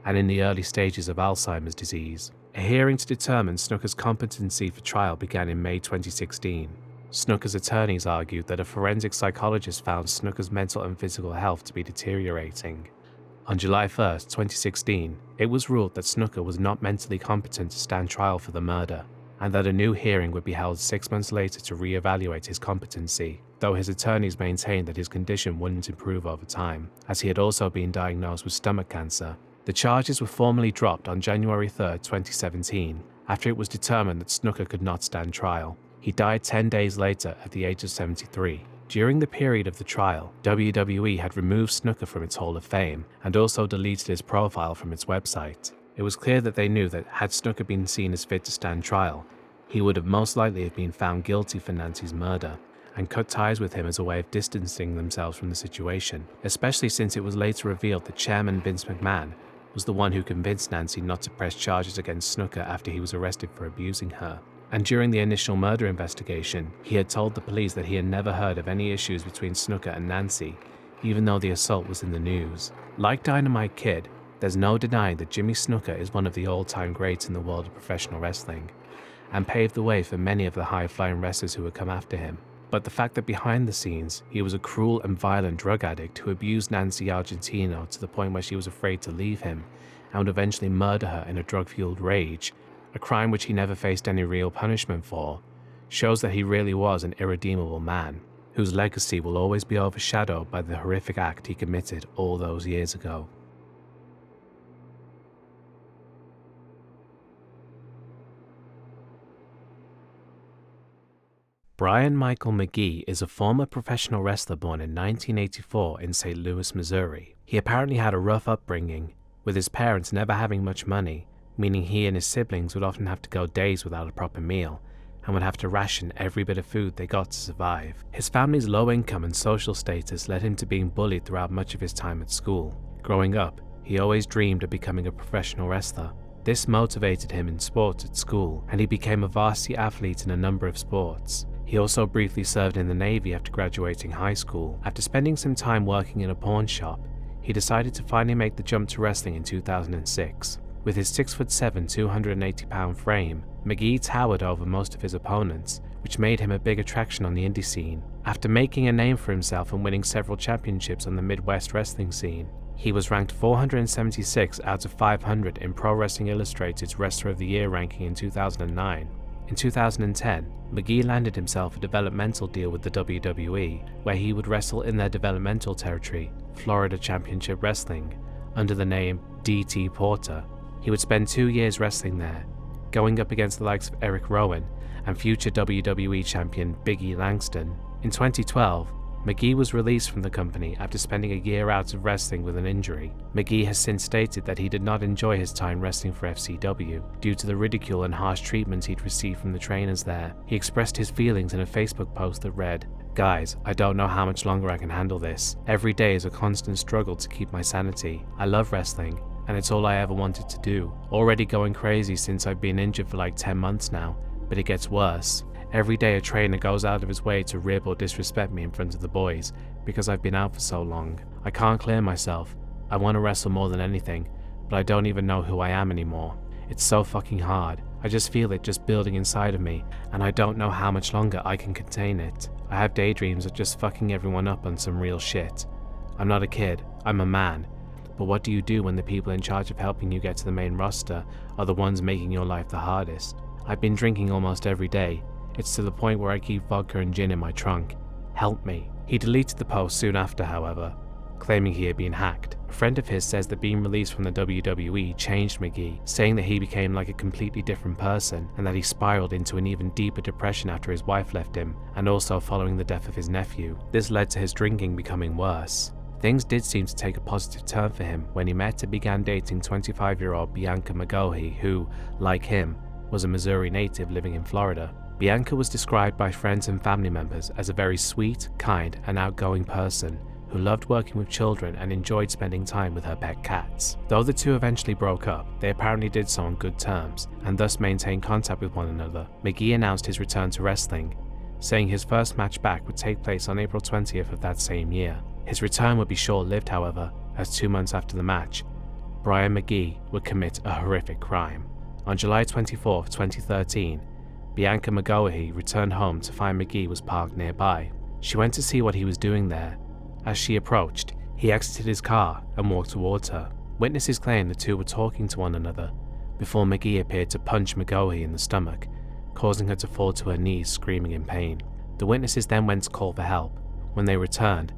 and in the early stages of Alzheimer's disease. A hearing to determine Snuka's competency for trial began in May 2016. Snuka's attorneys argued that a forensic psychologist found Snuka's mental and physical health to be deteriorating. On July 1, 2016, it was ruled that Snuka was not mentally competent to stand trial for the murder, and that a new hearing would be held 6 months later to re-evaluate his competency, though his attorneys maintained that his condition wouldn't improve over time, as he had also been diagnosed with stomach cancer. The charges were formally dropped on January 3, 2017, after it was determined that Snuka could not stand trial. He died 10 days later at the age of 73. During the period of the trial, WWE had removed Snuka from its Hall of Fame and also deleted his profile from its website. It was clear that they knew that had Snuka been seen as fit to stand trial, he would have most likely have been found guilty for Nancy's murder, and cut ties with him as a way of distancing themselves from the situation, especially since it was later revealed that Chairman Vince McMahon was the one who convinced Nancy not to press charges against Snuka after he was arrested for abusing her. And during the initial murder investigation, he had told the police that he had never heard of any issues between Snuka and Nancy, even though the assault was in the news. Like Dynamite Kid, there's no denying that Jimmy Snuka is one of the all-time greats in the world of professional wrestling, and paved the way for many of the high-flying wrestlers who would come after him. But the fact that behind the scenes, he was a cruel and violent drug addict who abused Nancy Argentino to the point where she was afraid to leave him, and would eventually murder her in a drug-fueled rage, a crime which he never faced any real punishment for, shows that he really was an irredeemable man, whose legacy will always be overshadowed by the horrific act he committed all those years ago. Brian Michael McGhee is a former professional wrestler born in 1984 in St. Louis, Missouri. He apparently had a rough upbringing, with his parents never having much money, meaning he and his siblings would often have to go days without a proper meal, and would have to ration every bit of food they got to survive. His family's low income and social status led him to being bullied throughout much of his time at school. Growing up, he always dreamed of becoming a professional wrestler. This motivated him in sports at school, and he became a varsity athlete in a number of sports. He also briefly served in the Navy after graduating high school. After spending some time working in a pawn shop, he decided to finally make the jump to wrestling in 2006. With his 6'7", 280-pound frame, McGhee towered over most of his opponents, which made him a big attraction on the indie scene. After making a name for himself and winning several championships on the Midwest wrestling scene, he was ranked 476 out of 500 in Pro Wrestling Illustrated's Wrestler of the Year ranking in 2009. In 2010, McGhee landed himself a developmental deal with the WWE, where he would wrestle in their developmental territory, Florida Championship Wrestling, under the name D.T. Porter. He would spend 2 years wrestling there, going up against the likes of Eric Rowan and future WWE champion Big E Langston. In 2012, McGhee was released from the company after spending a year out of wrestling with an injury. McGhee has since stated that he did not enjoy his time wrestling for FCW due to the ridicule and harsh treatment he'd received from the trainers there. He expressed his feelings in a Facebook post that read, "Guys, I don't know how much longer I can handle this. Every day is a constant struggle to keep my sanity. I love wrestling, and it's all I ever wanted to do. Already going crazy since I've been injured for like 10 months now, but it gets worse. Every day a trainer goes out of his way to rib or disrespect me in front of the boys because I've been out for so long. I can't clear myself. I want to wrestle more than anything, but I don't even know who I am anymore. It's so fucking hard. I just feel it just building inside of me, and I don't know how much longer I can contain it. I have daydreams of just fucking everyone up on some real shit. I'm not a kid, I'm a man. But what do you do when the people in charge of helping you get to the main roster are the ones making your life the hardest? I've been drinking almost every day. It's to the point where I keep vodka and gin in my trunk. Help me." He deleted the post soon after, however, claiming he had been hacked. A friend of his says that being released from the WWE changed McGhee, saying that he became like a completely different person and that he spiraled into an even deeper depression after his wife left him, and also following the death of his nephew. This led to his drinking becoming worse. Things did seem to take a positive turn for him when he met and began dating 25-year-old Bianca McGhee, who, like him, was a Missouri native living in Florida. Bianca was described by friends and family members as a very sweet, kind, and outgoing person who loved working with children and enjoyed spending time with her pet cats. Though the two eventually broke up, they apparently did so on good terms, and thus maintained contact with one another. McGhee announced his return to wrestling, saying his first match back would take place on April 20th of that same year. His return would be short-lived, however, as 2 months after the match, Brian McGhee would commit a horrific crime. On July 24th, 2013, Bianca McGhee returned home to find McGhee was parked nearby. She went to see what he was doing there. As she approached, he exited his car and walked towards her. Witnesses claim the two were talking to one another before McGhee appeared to punch McGhee in the stomach, causing her to fall to her knees screaming in pain. The witnesses then went to call for help. When they returned,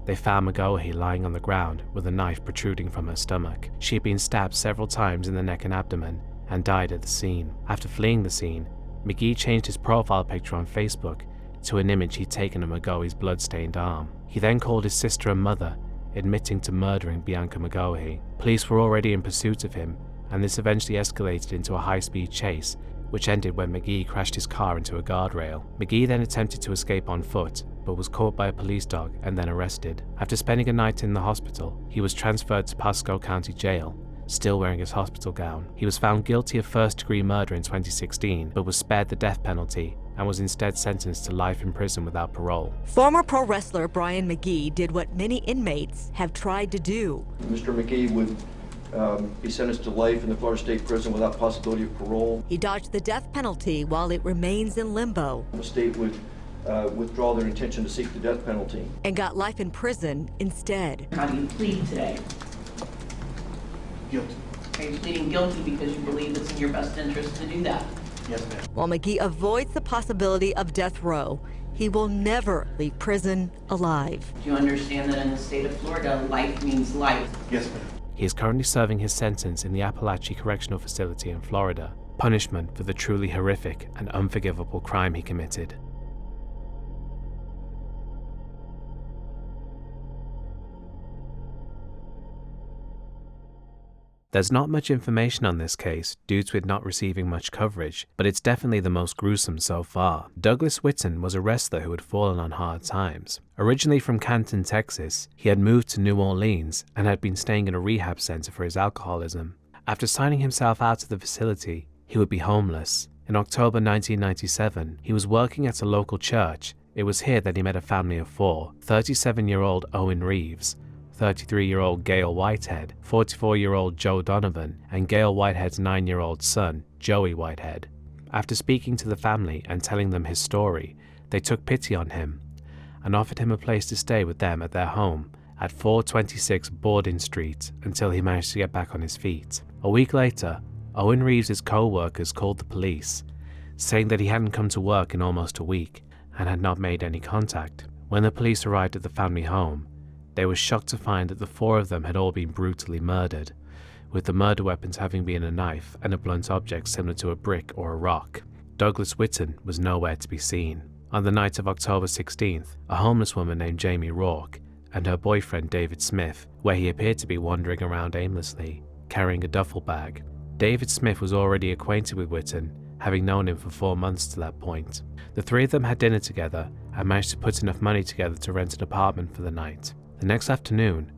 they found McGhee lying on the ground with a knife protruding from her stomach. She had been stabbed several times in the neck and abdomen and died at the scene. After fleeing the scene, McGhee changed his profile picture on Facebook to an image he'd taken of McGhee's blood-stained arm. He then called his sister and mother, admitting to murdering Bianca McGhee. Police were already in pursuit of him, and this eventually escalated into a high-speed chase, which ended when McGhee crashed his car into a guardrail. McGhee then attempted to escape on foot, but was caught by a police dog and then arrested. After spending a night in the hospital, he was transferred to Pasco County Jail, still wearing his hospital gown. He was found guilty of first-degree murder in 2016, but was spared the death penalty and was instead sentenced to life in prison without parole. Former pro wrestler Brian McGhee did what many inmates have tried to do. Mr. McGhee would be sentenced to life in the Florida State Prison without possibility of parole. He dodged the death penalty while it remains in limbo. The state would withdraw their intention to seek the death penalty. And got life in prison instead. How do you plead today? Guilty. Are you pleading guilty because you believe it's in your best interest to do that? Yes, ma'am. While McGhee avoids the possibility of death row, he will never leave prison alive. Do you understand that in the state of Florida, life means life? Yes, ma'am. He is currently serving his sentence in the Appalachia Correctional Facility in Florida, punishment for the truly horrific and unforgivable crime he committed. There's not much information on this case due to it not receiving much coverage, but it's definitely the most gruesome so far. Douglas Whitton was a wrestler who had fallen on hard times. Originally from Canton, Texas, he had moved to New Orleans and had been staying in a rehab center for his alcoholism. After signing himself out of the facility, he would be homeless. In October 1997, he was working at a local church. It was here that he met a family of four: 37-year-old Owen Reeves, 33-year-old Gail Whitehead, 44-year-old Joe Donovan, and Gail Whitehead's 9-year-old son, Joey Whitehead. After speaking to the family and telling them his story, they took pity on him and offered him a place to stay with them at their home at 426 Borden Street until he managed to get back on his feet. A week later, Owen Reeves' co-workers called the police, saying that he hadn't come to work in almost a week and had not made any contact. When the police arrived at the family home, they were shocked to find that the four of them had all been brutally murdered, with the murder weapons having been a knife and a blunt object similar to a brick or a rock. Douglas Whitton was nowhere to be seen. On the night of October 16th, a homeless woman named Jamie Rourke and her boyfriend David Smith, where he appeared to be wandering around aimlessly, carrying a duffel bag. David Smith was already acquainted with Whitton, having known him for 4 months to that point. The three of them had dinner together and managed to put enough money together to rent an apartment for the night. The next afternoon,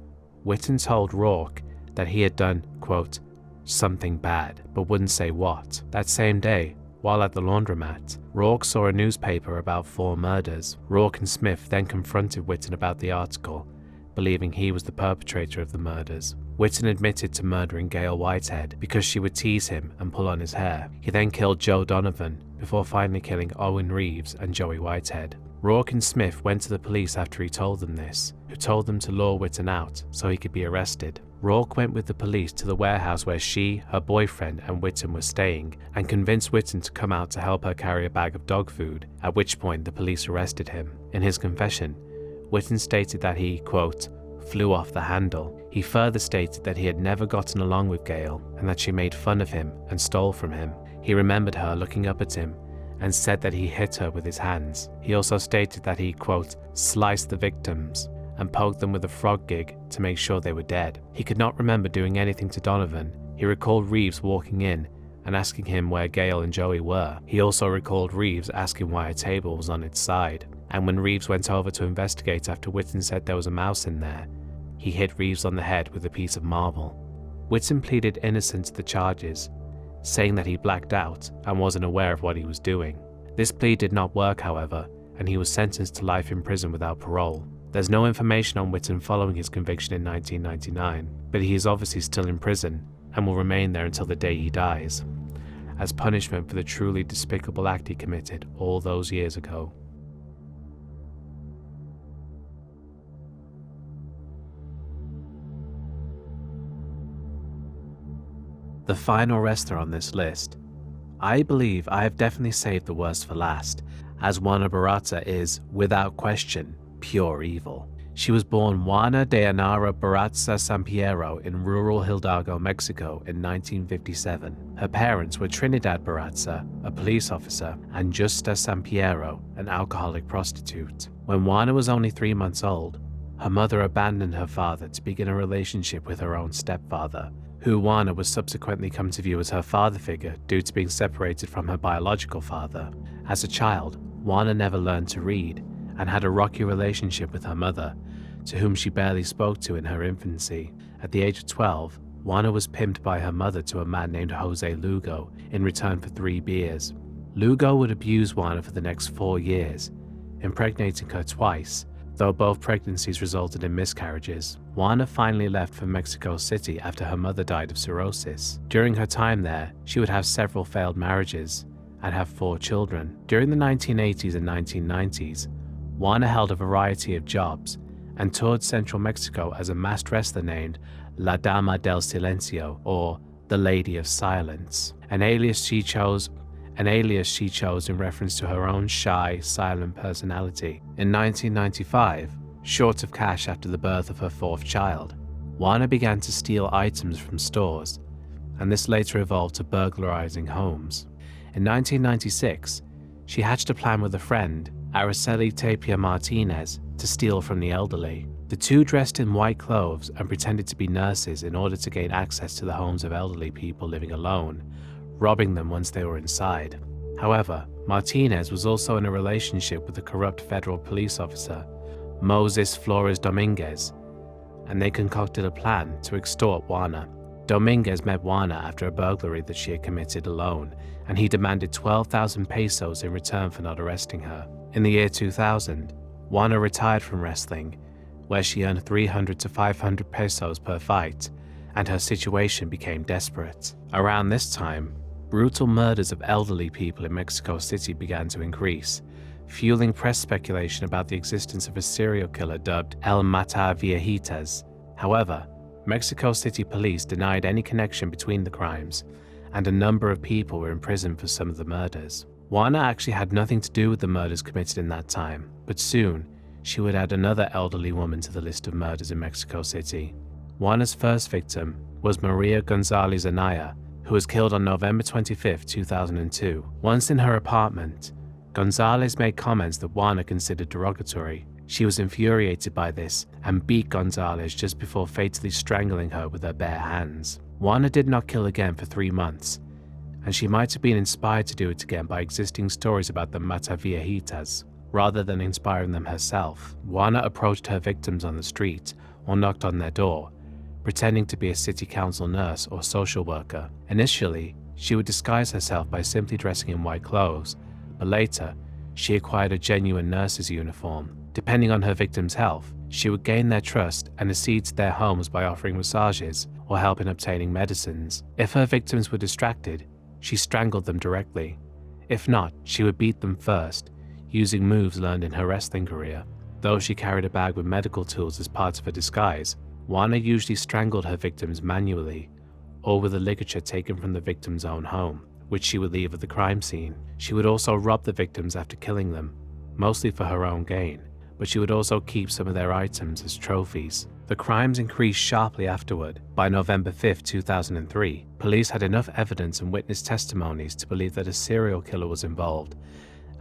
Whitton told Rourke that he had done, quote, something bad, but wouldn't say what. That same day, while at the laundromat, Rourke saw a newspaper about 4 murders. Rourke and Smith then confronted Whitton about the article, believing he was the perpetrator of the murders. Whitton admitted to murdering Gail Whitehead because she would tease him and pull on his hair. He then killed Joe Donovan before finally killing Owen Reeves and Joey Whitehead. Rourke and Smith went to the police after he told them this, who told them to lure Whitton out so he could be arrested. Rourke went with the police to the warehouse where she, her boyfriend, and Whitton were staying and convinced Whitton to come out to help her carry a bag of dog food, at which point the police arrested him. In his confession, Whitton stated that he, quote, flew off the handle. He further stated that he had never gotten along with Gail and that she made fun of him and stole from him. He remembered her looking up at him and said that he hit her with his hands. He also stated that he, quote, sliced the victims and poked them with a frog gig to make sure they were dead. He could not remember doing anything to Donovan. He recalled Reeves walking in and asking him where Gail and Joey were. He also recalled Reeves asking why a table was on its side. And when Reeves went over to investigate after Whitton said there was a mouse in there, he hit Reeves on the head with a piece of marble. Whitton pleaded innocent to the charges, saying that he blacked out and wasn't aware of what he was doing. This plea did not work, however, and he was sentenced to life in prison without parole. There's no information on Whitton following his conviction in 1999, but he is obviously still in prison and will remain there until the day he dies, as punishment for the truly despicable act he committed all those years ago. The final wrestler on this list. I believe I have definitely saved the worst for last, as Juana Barraza is, without question, pure evil. She was born Juana Barraza Sampiero in rural Hidalgo, Mexico in 1957. Her parents were Trinidad Barraza, a police officer, and Justa Sampiero, an alcoholic prostitute. When Juana was only 3 months old, her mother abandoned her father to begin a relationship with her own stepfather, who Juana would subsequently come to view as her father figure due to being separated from her biological father. As a child, Juana never learned to read and had a rocky relationship with her mother, to whom she barely spoke to in her infancy. At the age of 12, Juana was pimped by her mother to a man named Jose Lugo in return for 3 beers. Lugo would abuse Juana for the next 4 years, impregnating her twice, though both pregnancies resulted in miscarriages. Juana finally left for Mexico City after her mother died of cirrhosis. During her time there, she would have several failed marriages and have 4 children. During the 1980s and 1990s, Juana held a variety of jobs and toured central Mexico as a masked wrestler named La Dama del Silencio, or the Lady of Silence, an alias she chose in reference to her own shy, silent personality. In 1995, short of cash after the birth of her 4th child, Juana began to steal items from stores, and this later evolved to burglarizing homes. In 1996, she hatched a plan with a friend, Araceli Tapia Martinez, to steal from the elderly. The two dressed in white clothes and pretended to be nurses in order to gain access to the homes of elderly people living alone, robbing them once they were inside. However, Martinez was also in a relationship with a corrupt federal police officer, Moses Flores Dominguez, and they concocted a plan to extort Juana. Dominguez met Juana after a burglary that she had committed alone, and he demanded 12,000 pesos in return for not arresting her. In the year 2000, Juana retired from wrestling, where she earned 300 to 500 pesos per fight, and her situation became desperate. Around this time, brutal murders of elderly people in Mexico City began to increase, fueling press speculation about the existence of a serial killer dubbed El Mata Viejitas. However, Mexico City police denied any connection between the crimes, and a number of people were imprisoned for some of the murders. Juana actually had nothing to do with the murders committed in that time, but soon she would add another elderly woman to the list of murders in Mexico City. Juana's first victim was Maria Gonzalez Anaya, who was killed on November 25, 2002. Once in her apartment, Gonzalez made comments that Juana considered derogatory. She was infuriated by this and beat Gonzalez just before fatally strangling her with her bare hands. Juana did not kill again for 3 months, and she might have been inspired to do it again by existing stories about the Mata Viejitas. Rather than inspiring them herself, Juana approached her victims on the street or knocked on their door, pretending to be a city council nurse or social worker. Initially, she would disguise herself by simply dressing in white clothes, but later, she acquired a genuine nurse's uniform. Depending on her victims' health, she would gain their trust and accede to their homes by offering massages or help in obtaining medicines. If her victims were distracted, she strangled them directly. If not, she would beat them first, using moves learned in her wrestling career. Though she carried a bag with medical tools as part of her disguise, Juana usually strangled her victims manually, or with a ligature taken from the victim's own home, which she would leave at the crime scene. She would also rob the victims after killing them, mostly for her own gain, but she would also keep some of their items as trophies. The crimes increased sharply afterward. By November 5, 2003, police had enough evidence and witness testimonies to believe that a serial killer was involved,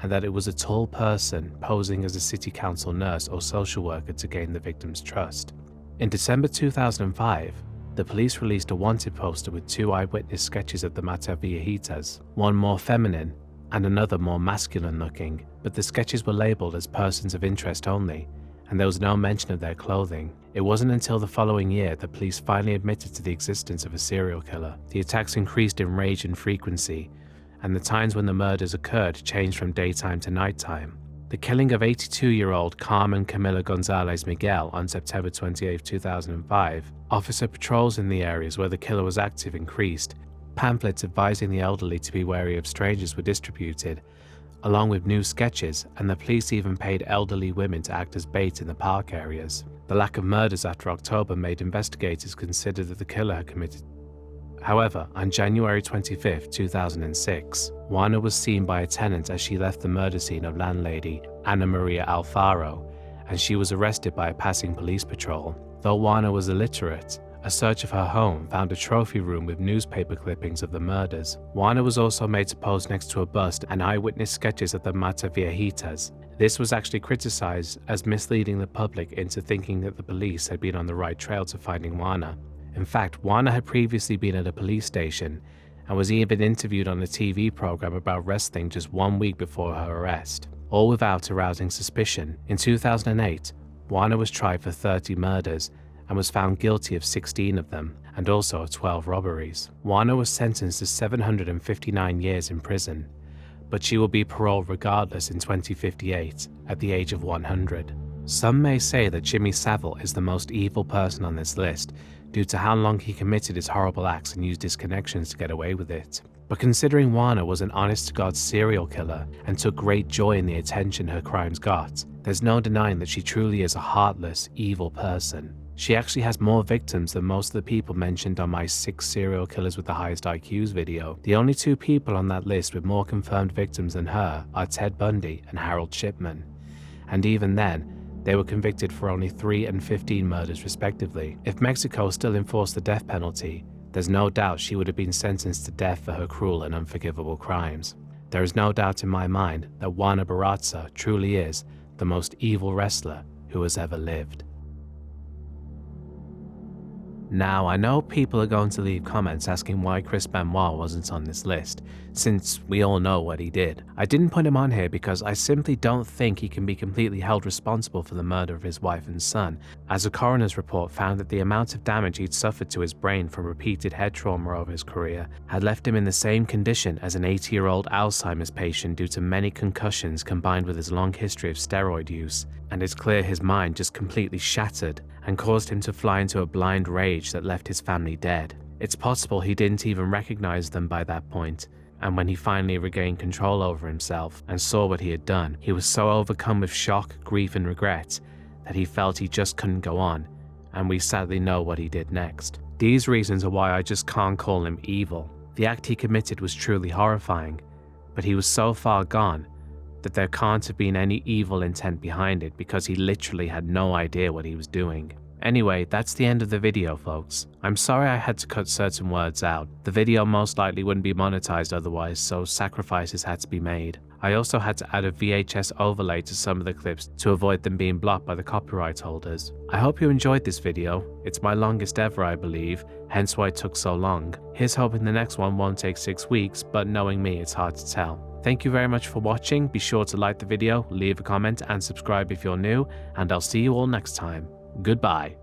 and that it was a tall person posing as a city council nurse or social worker to gain the victim's trust. In December 2005, the police released a wanted poster with 2 eyewitness sketches of the Mata Viejitas, one more feminine and another more masculine looking, but the sketches were labeled as persons of interest only, and there was no mention of their clothing. It wasn't until the following year that police finally admitted to the existence of a serial killer. The attacks increased in rage and frequency, and the times when the murders occurred changed from daytime to nighttime. The killing of 82-year-old Carmen Camila Gonzalez Miguel on September 28, 2005, officer patrols in the areas where the killer was active increased. Pamphlets advising the elderly to be wary of strangers were distributed, along with new sketches, and the police even paid elderly women to act as bait in the park areas. The lack of murders after October made investigators consider that the killer had committed. However, on January 25, 2006, Juana was seen by a tenant as she left the murder scene of landlady Ana Maria Alfaro, and she was arrested by a passing police patrol. Though Juana was illiterate, a search of her home found a trophy room with newspaper clippings of the murders. Juana was also made to pose next to a bust and eyewitness sketches of the Mata Viejitas. This was actually criticized as misleading the public into thinking that the police had been on the right trail to finding Juana. In fact, Juana had previously been at a police station and was even interviewed on a TV program about wrestling just 1 week before her arrest, all without arousing suspicion. In 2008, Juana was tried for 30 murders and was found guilty of 16 of them, and also of 12 robberies. Juana was sentenced to 759 years in prison, but she will be paroled regardless in 2058 at the age of 100. Some may say that Jimmy Savile is the most evil person on this list due to how long he committed his horrible acts and used his connections to get away with it. But considering Juana was an honest-to-God serial killer and took great joy in the attention her crimes got, there's no denying that she truly is a heartless, evil person. She actually has more victims than most of the people mentioned on my 6 serial killers with the highest IQs video. The only 2 people on that list with more confirmed victims than her are Ted Bundy and Harold Shipman. And even then, they were convicted for only 3 and 15 murders respectively. If Mexico still enforced the death penalty, there's no doubt she would have been sentenced to death for her cruel and unforgivable crimes. There is no doubt in my mind that Juana Barraza truly is the most evil wrestler who has ever lived. Now, I know people are going to leave comments asking why Chris Benoit wasn't on this list, since we all know what he did. I didn't put him on here because I simply don't think he can be completely held responsible for the murder of his wife and son, as a coroner's report found that the amount of damage he'd suffered to his brain from repeated head trauma over his career had left him in the same condition as an 80-year-old Alzheimer's patient due to many concussions combined with his long history of steroid use, and it's clear his mind just completely shattered and caused him to fly into a blind rage that left his family dead. It's possible he didn't even recognize them by that point, and when he finally regained control over himself and saw what he had done, he was so overcome with shock, grief and regret that he felt he just couldn't go on, and we sadly know what he did next. These reasons are why I just can't call him evil. The act he committed was truly horrifying, but he was so far gone that there can't have been any evil intent behind it because he literally had no idea what he was doing. Anyway, that's the end of the video, folks. I'm sorry I had to cut certain words out. The video most likely wouldn't be monetized otherwise, so sacrifices had to be made. I also had to add a VHS overlay to some of the clips to avoid them being blocked by the copyright holders. I hope you enjoyed this video. It's my longest ever, I believe, hence why it took so long. Here's hoping the next one won't take 6 weeks, but knowing me, it's hard to tell. Thank you very much for watching. Be sure to like the video, leave a comment and subscribe if you're new, and I'll see you all next time. Goodbye.